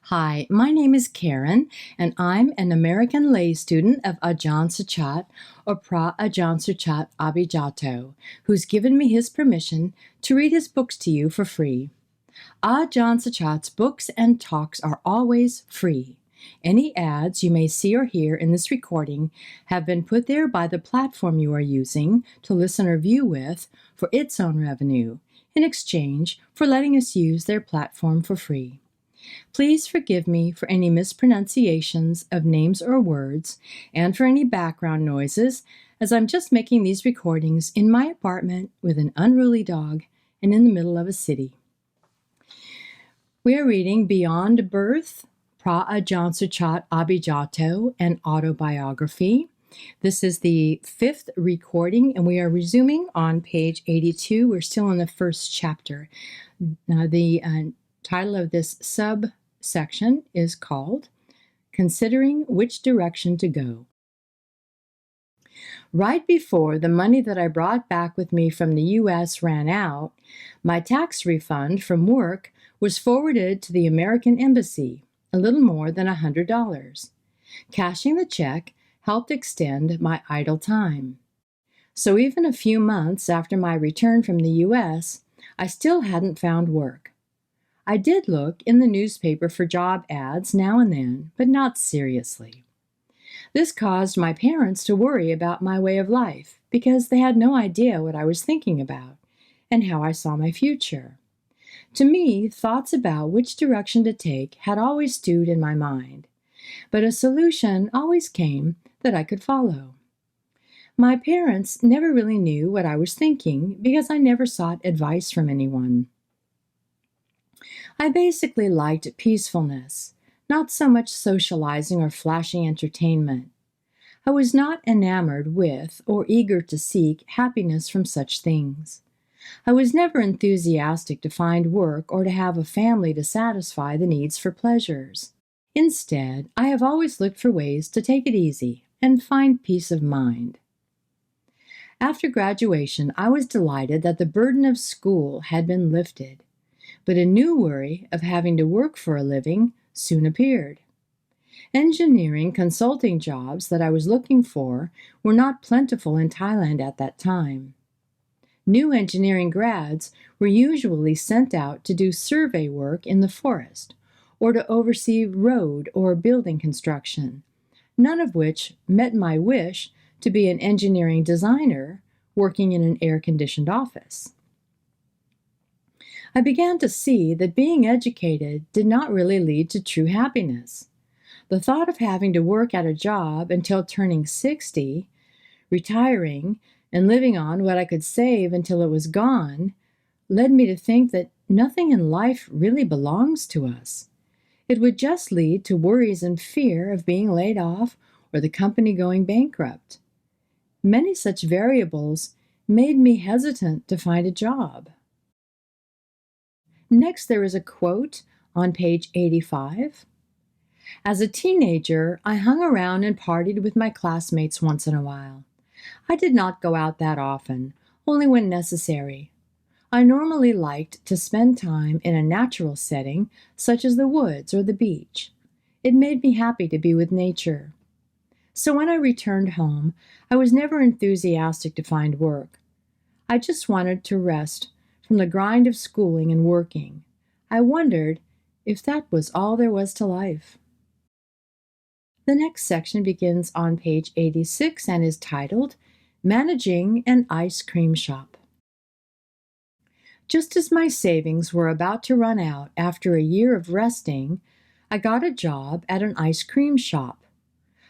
Hi, my name is Karen, and I'm an American lay student of Ajahn Suchart, or Ajahn Suchart Abhijato, who's given me his permission to read his books to you for free. Ajahn Suchart's books and talks are always free. Any ads you may see or hear in this recording have been put there by the platform you are using to listen or view with for its own revenue, in exchange for letting us use their platform for free. Please forgive me for any mispronunciations of names or words and for any background noises, as I'm just making these recordings in my apartment with an unruly dog and in the middle of a city. We are reading Beyond Birth, Ajahn Suchart Abhijato, and Autobiography. This is the fifth recording, and we are resuming on page 82. We're still in the first chapter. The title of this subsection is called Considering Which Direction to Go. Right before the money that I brought back with me from the U.S. ran out, my tax refund from work was forwarded to the American Embassy, a little more than $100. Cashing the check helped extend my idle time. So even a few months after my return from the U.S., I still hadn't found work. I did look in the newspaper for job ads now and then, but not seriously. This caused my parents to worry about my way of life because they had no idea what I was thinking about and how I saw my future. To me, thoughts about which direction to take had always stewed in my mind, but a solution always came that I could follow. My parents never really knew what I was thinking because I never sought advice from anyone. I basically liked peacefulness, not so much socializing or flashy entertainment. I was not enamored with or eager to seek happiness from such things. I was never enthusiastic to find work or to have a family to satisfy the needs for pleasures. Instead, I have always looked for ways to take it easy and find peace of mind. After graduation, I was delighted that the burden of school had been lifted. But a new worry of having to work for a living soon appeared. Engineering consulting jobs that I was looking for were not plentiful in Thailand at that time. New engineering grads were usually sent out to do survey work in the forest or to oversee road or building construction, none of which met my wish to be an engineering designer working in an air-conditioned office. I began to see that being educated did not really lead to true happiness. The thought of having to work at a job until turning 60, retiring, and living on what I could save until it was gone led me to think that nothing in life really belongs to us. It would just lead to worries and fear of being laid off or the company going bankrupt. Many such variables made me hesitant to find a job. Next, there is a quote on page 85. As a teenager, I hung around and partied with my classmates once in a while. I did not go out that often, only when necessary. I normally liked to spend time in a natural setting, such as the woods or the beach. It made me happy to be with nature. So when I returned home, I was never enthusiastic to find work. I just wanted to rest from the grind of schooling and working. I wondered if that was all there was to life. The next section begins on page 86 and is titled, Managing an Ice Cream Shop. Just as my savings were about to run out after a year of resting, I got a job at an ice cream shop.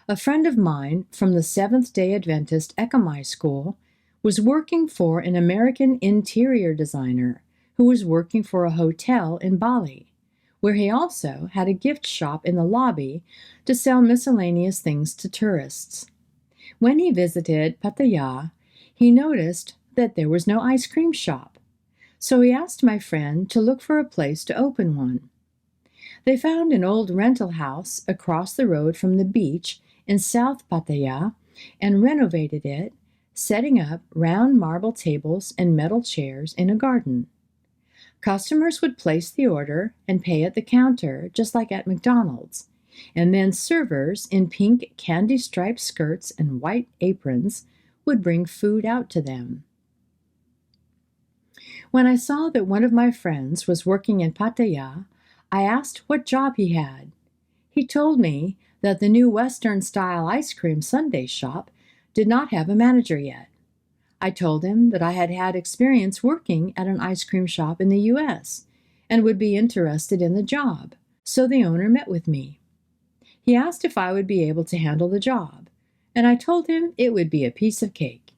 A friend of mine from the Seventh-day Adventist Ekamai School was working for an American interior designer who was working for a hotel in Bali, where he also had a gift shop in the lobby to sell miscellaneous things to tourists. When he visited Pattaya, he noticed that there was no ice cream shop, so he asked my friend to look for a place to open one. They found an old rental house across the road from the beach in South Pattaya and renovated it, setting up round marble tables and metal chairs in a garden. Customers would place the order and pay at the counter, just like at McDonald's, and then servers in pink candy-striped skirts and white aprons would bring food out to them. When I saw that one of my friends was working in Pattaya, I asked what job he had. He told me that the new Western-style ice cream sundae shop did not have a manager yet. I told him that I had had experience working at an ice cream shop in the U.S. and would be interested in the job, so the owner met with me. He asked if I would be able to handle the job, and I told him it would be a piece of cake.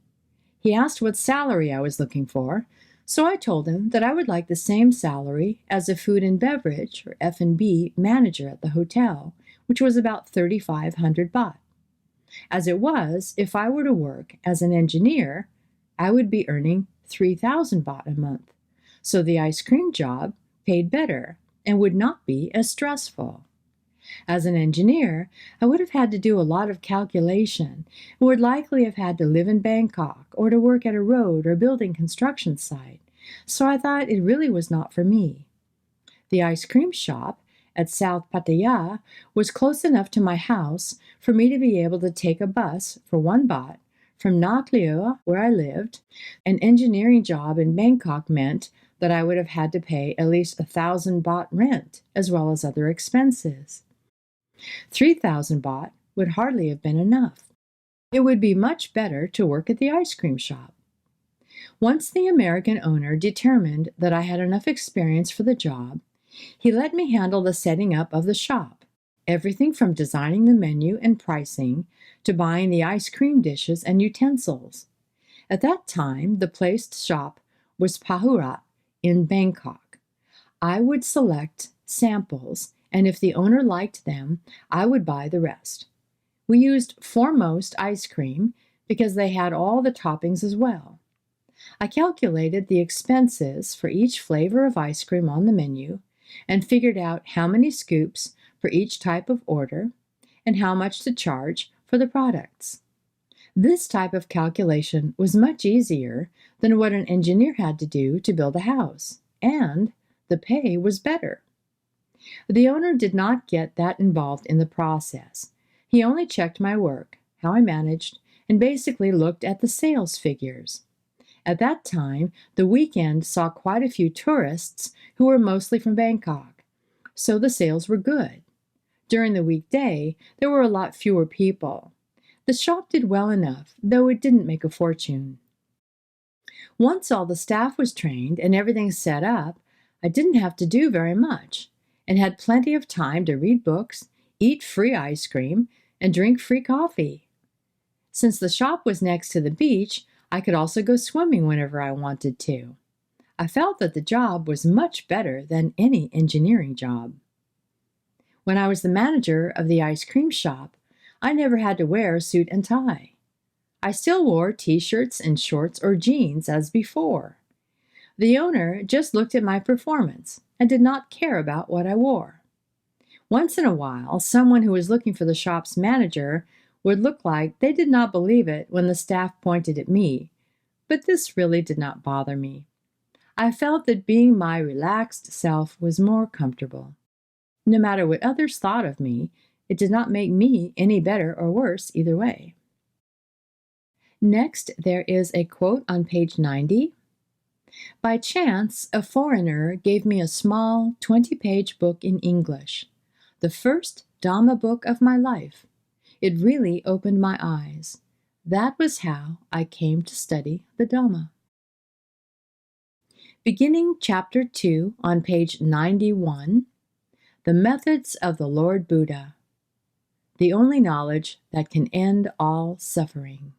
He asked what salary I was looking for, so I told him that I would like the same salary as a food and beverage, or F&B, manager at the hotel, which was about 3,500 baht. As it was, if I were to work as an engineer, I would be earning 3,000 baht a month, so the ice cream job paid better and would not be as stressful. As an engineer, I would have had to do a lot of calculation and would likely have had to live in Bangkok or to work at a road or building construction site, so I thought it really was not for me. The ice cream shop at South Pattaya was close enough to my house for me to be able to take a bus for 1 baht from Nak Leo, where I lived. An engineering job in Bangkok meant that I would have had to pay at least 1,000 baht rent, as well as other expenses. 3,000 baht would hardly have been enough. It would be much better to work at the ice cream shop. Once the American owner determined that I had enough experience for the job, he let me handle the setting up of the shop, everything from designing the menu and pricing to buying the ice cream dishes and utensils. At that time, the placed shop was Pahurat in Bangkok. I would select samples, and if the owner liked them, I would buy the rest. We used Foremost ice cream because they had all the toppings as well. I calculated the expenses for each flavor of ice cream on the menu and figured out how many scoops for each type of order and how much to charge for the products. This type of calculation was much easier than what an engineer had to do to build a house, and the pay was better. The owner did not get that involved in the process. He only checked my work, how I managed, and basically looked at the sales figures. At that time, the weekend saw quite a few tourists who were mostly from Bangkok, so the sales were good. During the weekday, there were a lot fewer people. The shop did well enough, though it didn't make a fortune. Once all the staff was trained and everything set up, I didn't have to do very much, and had plenty of time to read books, eat free ice cream, and drink free coffee. Since the shop was next to the beach, I could also go swimming whenever I wanted to. I felt that the job was much better than any engineering job. When I was the manager of the ice cream shop, I never had to wear a suit and tie. I still wore t-shirts and shorts or jeans as before. The owner just looked at my performance and did not care about what I wore. Once in a while, someone who was looking for the shop's manager would look like they did not believe it when the staff pointed at me, but this really did not bother me. I felt that being my relaxed self was more comfortable. No matter what others thought of me, it did not make me any better or worse either way. Next, there is a quote on page 90. By chance, a foreigner gave me a small 20-page book in English, the first Dhamma book of my life. It really opened my eyes. That was how I came to study the Dhamma. Beginning chapter 2 on page 91, The Methods of the Lord Buddha, the only knowledge that can end all suffering.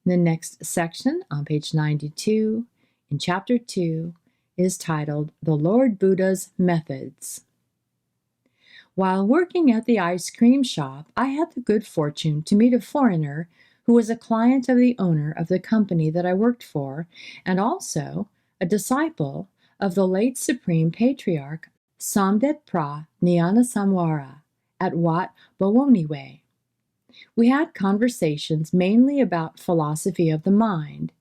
The next section on page 92 in chapter 2 is titled The Lord Buddha's Methods. While working at the ice cream shop, I had the good fortune to meet a foreigner who was a client of the owner of the company that I worked for, and also a disciple of the late Supreme Patriarch Samdet Pra Yannasangwararam at Wat Yannasangwararam. We had conversations mainly about philosophy of the mind.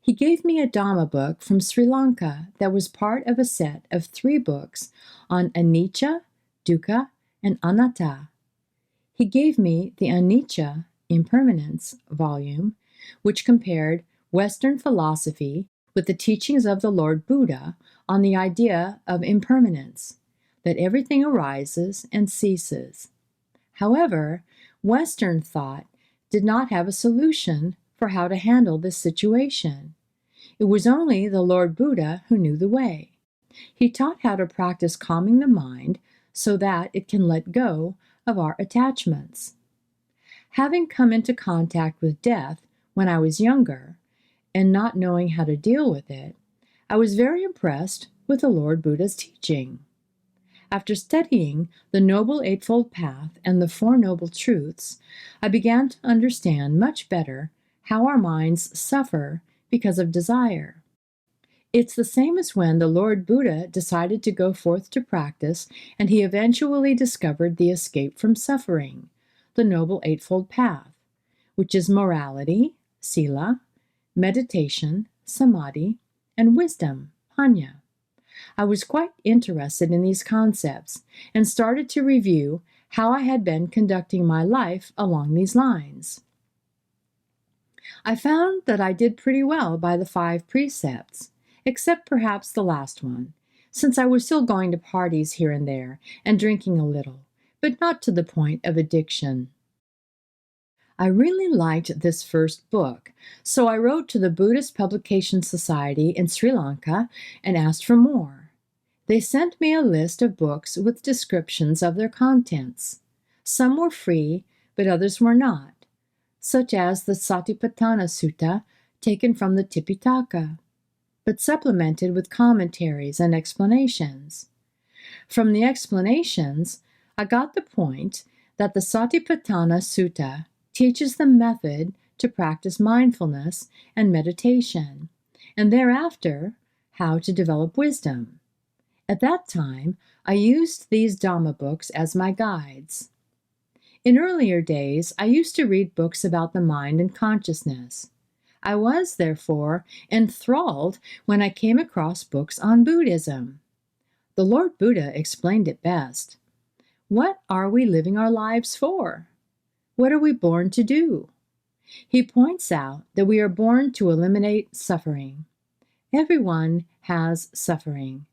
He gave me a Dhamma book from Sri Lanka that was part of a set of 3 books on anicca, dukkha, and anatta. He gave me the Anicca, Impermanence volume, which compared Western philosophy with the teachings of the Lord Buddha on the idea of impermanence, that everything arises and ceases. However, Western thought did not have a solution for how to handle this situation. It was only the Lord Buddha who knew the way. He taught how to practice calming the mind so that it can let go of our attachments. Having come into contact with death when I was younger and not knowing how to deal with it, I was very impressed with the Lord Buddha's teaching. After studying the Noble Eightfold Path and the Four Noble Truths, I began to understand much better how our minds suffer because of desire. It's the same as when the Lord Buddha decided to go forth to practice, and he eventually discovered the escape from suffering, the Noble Eightfold Path, which is morality, sila, meditation, samadhi, and wisdom, panya. I was quite interested in these concepts and started to review how I had been conducting my life along these lines. I found that I did pretty well by the 5 precepts, except perhaps the last one, since I was still going to parties here and there and drinking a little, but not to the point of addiction. I really liked this first book, so I wrote to the Buddhist Publication Society in Sri Lanka and asked for more. They sent me a list of books with descriptions of their contents. Some were free, but others were not, such as the Satipatthana Sutta taken from the Tipitaka, but supplemented with commentaries and explanations. From the explanations, I got the point that the Satipatthana Sutta teaches the method to practice mindfulness and meditation, and thereafter, how to develop wisdom. At that time, I used these Dhamma books as my guides. In earlier days, I used to read books about the mind and consciousness. I was, therefore, enthralled when I came across books on Buddhism. The Lord Buddha explained it best. What are we living our lives for? What are we born to do? He points out that we are born to eliminate suffering. Everyone has suffering,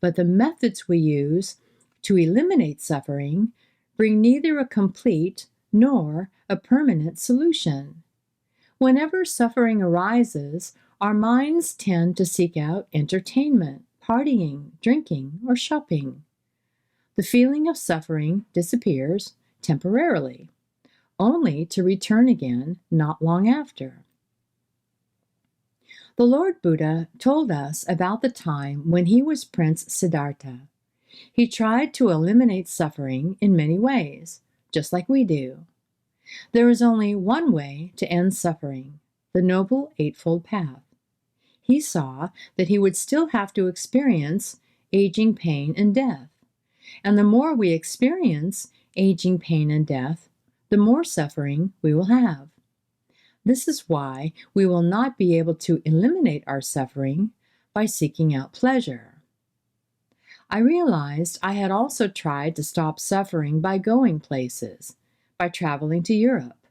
but the methods we use to eliminate suffering bring neither a complete nor a permanent solution. Whenever suffering arises, our minds tend to seek out entertainment, partying, drinking, or shopping. The feeling of suffering disappears temporarily, only to return again not long after. The Lord Buddha told us about the time when he was Prince Siddhartha. He tried to eliminate suffering in many ways, just like we do. There is only one way to end suffering, the Noble Eightfold Path. He saw that he would still have to experience aging, pain, and death. And the more we experience aging, pain, and death, the more suffering we will have. This is why we will not be able to eliminate our suffering by seeking out pleasure. I realized I had also tried to stop suffering by going places, by traveling to Europe.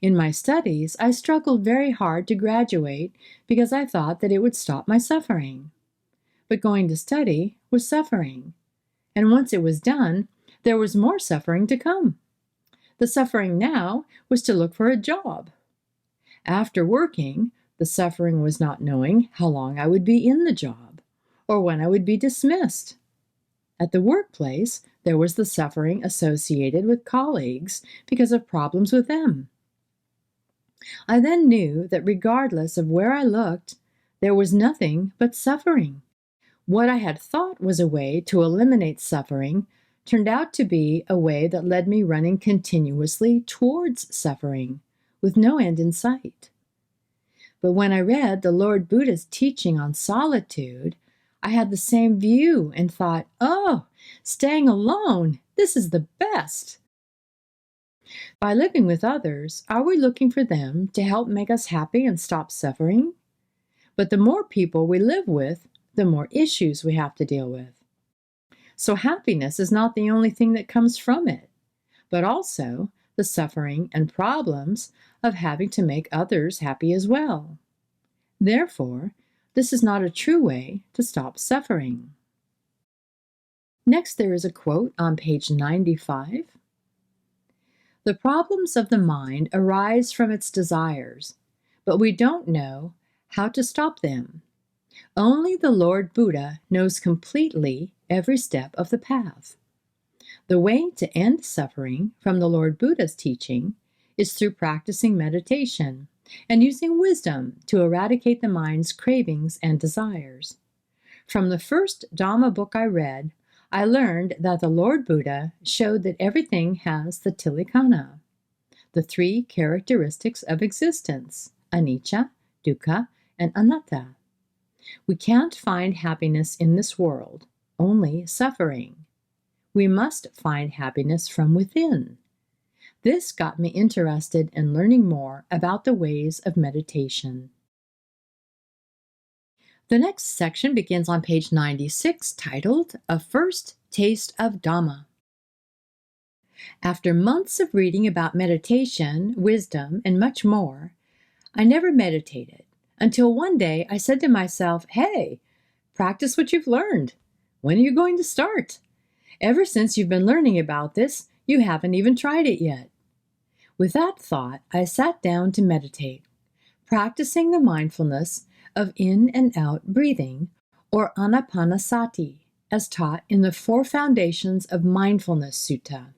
In my studies, I struggled very hard to graduate because I thought that it would stop my suffering. But going to study was suffering, and once it was done, there was more suffering to come. The suffering now was to look for a job. After working, the suffering was not knowing how long I would be in the job, or when I would be dismissed. At the workplace, there was the suffering associated with colleagues because of problems with them. I then knew that regardless of where I looked, there was nothing but suffering. What I had thought was a way to eliminate suffering turned out to be a way that led me running continuously towards suffering, with no end in sight. But when I read the Lord Buddha's teaching on solitude, I had the same view and thought, oh, staying alone, this is the best. By living with others, are we looking for them to help make us happy and stop suffering? But the more people we live with, the more issues we have to deal with. So happiness is not the only thing that comes from it, but also the suffering and problems of having to make others happy as well. Therefore, this is not a true way to stop suffering. Next, there is a quote on page 95. The problems of the mind arise from its desires, but we don't know how to stop them. Only the Lord Buddha knows completely every step of the path. The way to end suffering from the Lord Buddha's teaching is through practicing meditation and using wisdom to eradicate the mind's cravings and desires. From the first Dhamma book I read, I learned that the Lord Buddha showed that everything has the tilikana, the three characteristics of existence, anicca, dukkha, and anatta. We can't find happiness in this world, only suffering. We must find happiness from within. This got me interested in learning more about the ways of meditation. The next section begins on page 96, titled, A First Taste of Dhamma. After months of reading about meditation, wisdom, and much more, I never meditated until one day I said to myself, hey, practice what you've learned. When are you going to start? Ever since you've been learning about this, you haven't even tried it yet. With that thought, I sat down to meditate, practicing the mindfulness of in and out breathing, or anapanasati, as taught in the Four Foundations of Mindfulness Sutta.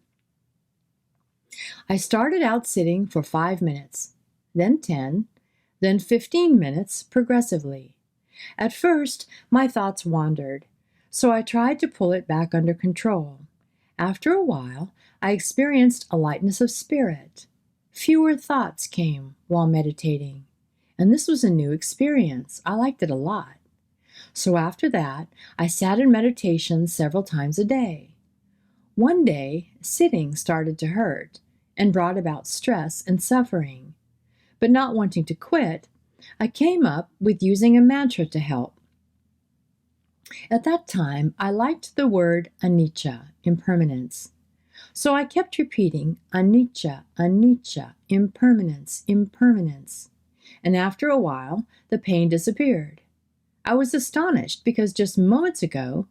I started out sitting for 5 minutes, then 10, then 15 minutes progressively. At first, my thoughts wandered, so I tried to pull it back under control. After a while, I experienced a lightness of spirit. Fewer thoughts came while meditating, and this was a new experience. I liked it a lot. So after that, I sat in meditation several times a day. One day, sitting started to hurt and brought about stress and suffering. But not wanting to quit, I came up with using a mantra to help. At that time, I liked the word anicca, impermanence. So I kept repeating anicca, anicca, impermanence, impermanence. And after a while, the pain disappeared. I was astonished because just moments ago,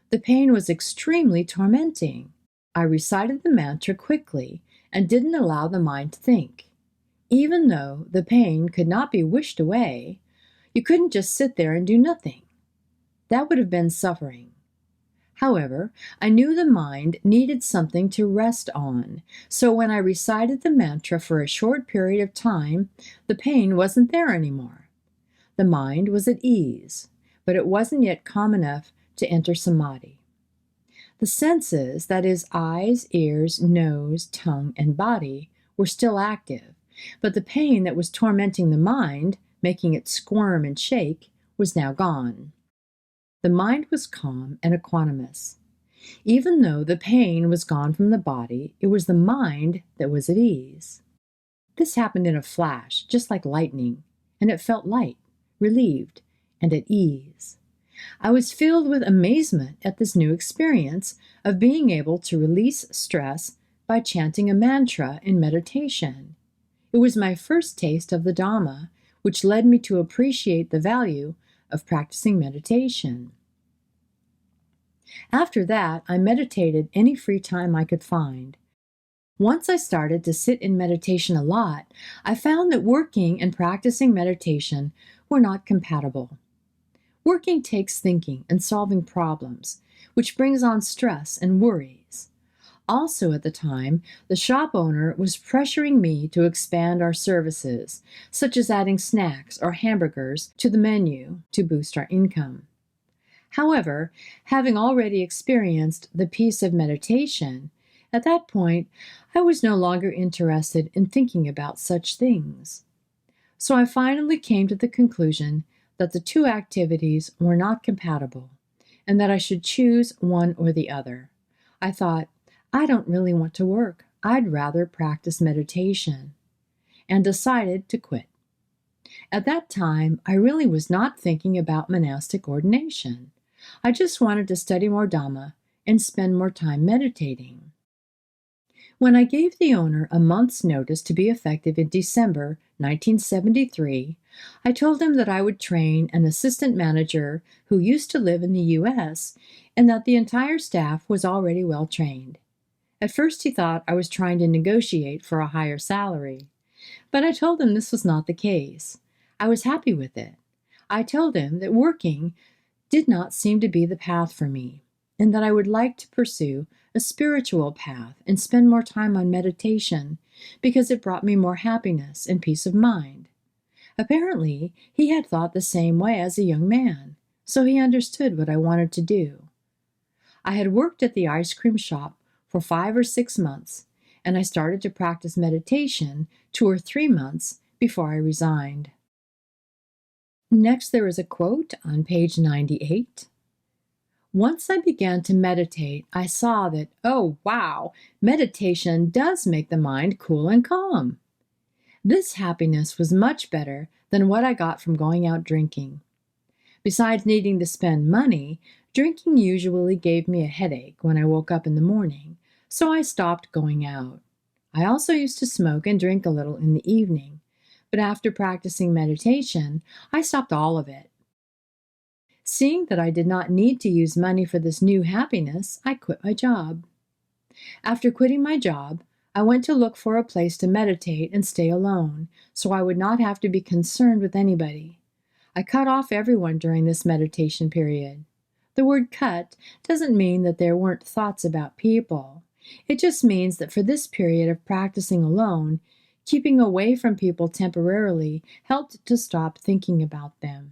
the pain was extremely tormenting. I recited the mantra quickly and didn't allow the mind to think. Even though the pain could not be wished away, you couldn't just sit there and do nothing. That would have been suffering. However, I knew the mind needed something to rest on, so when I recited the mantra for a short period of time, the pain wasn't there anymore. The mind was at ease, but it wasn't yet calm enough to enter samadhi. The senses, that is, eyes, ears, nose, tongue, and body, were still active, but the pain that was tormenting the mind, making it squirm and shake, was now gone. The mind was calm and equanimous. Even though the pain was gone from the body, it was the mind that was at ease. This happened in a flash, just like lightning, and it felt light, relieved, and at ease. I was filled with amazement at this new experience of being able to release stress by chanting a mantra in meditation. It was my first taste of the Dhamma, which led me to appreciate the value of practicing meditation. After that, I meditated any free time I could find. Once I started to sit in meditation a lot, I found that working and practicing meditation were not compatible. Working takes thinking and solving problems, which brings on stress and worries. Also at the time, the shop owner was pressuring me to expand our services, such as adding snacks or hamburgers to the menu to boost our income. However, having already experienced the peace of meditation, at that point, I was no longer interested in thinking about such things. So I finally came to the conclusion that the two activities were not compatible, and that I should choose one or the other. I thought, I don't really want to work. I'd rather practice meditation, and decided to quit. At that time, I really was not thinking about monastic ordination. I just wanted to study more Dhamma and spend more time meditating. When I gave the owner a month's notice to be effective in December 1973, I told him that I would train an assistant manager who used to live in the U.S. and that the entire staff was already well trained. At first he thought I was trying to negotiate for a higher salary, but I told him this was not the case. I was happy with it. I told him that working did not seem to be the path for me, and that I would like to pursue a spiritual path and spend more time on meditation because it brought me more happiness and peace of mind. Apparently, he had thought the same way as a young man, so he understood what I wanted to do. I had worked at the ice cream shop for 5 or 6 months, and I started to practice meditation 2 or 3 months before I resigned. Next, there is a quote on page 98. Once I began to meditate, I saw that, oh wow, meditation does make the mind cool and calm. This happiness was much better than what I got from going out drinking. Besides needing to spend money, drinking usually gave me a headache when I woke up in the morning, so I stopped going out. I also used to smoke and drink a little in the evening, but after practicing meditation, I stopped all of it. Seeing that I did not need to use money for this new happiness, I quit my job. After quitting my job, I went to look for a place to meditate and stay alone, so I would not have to be concerned with anybody. I cut off everyone during this meditation period. The word cut doesn't mean that there weren't thoughts about people. It just means that for this period of practicing alone, keeping away from people temporarily helped to stop thinking about them.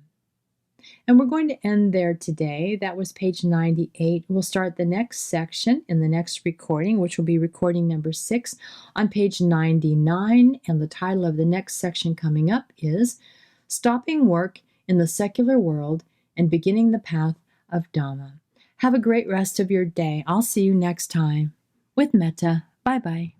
And we're going to end there today. That was page 98. We'll start the next section in the next recording, which will be recording number 6 on page 99. And the title of the next section coming up is Stopping Work in the Secular World and Beginning the Path of Dhamma. Have a great rest of your day. I'll see you next time. With metta. Bye-bye.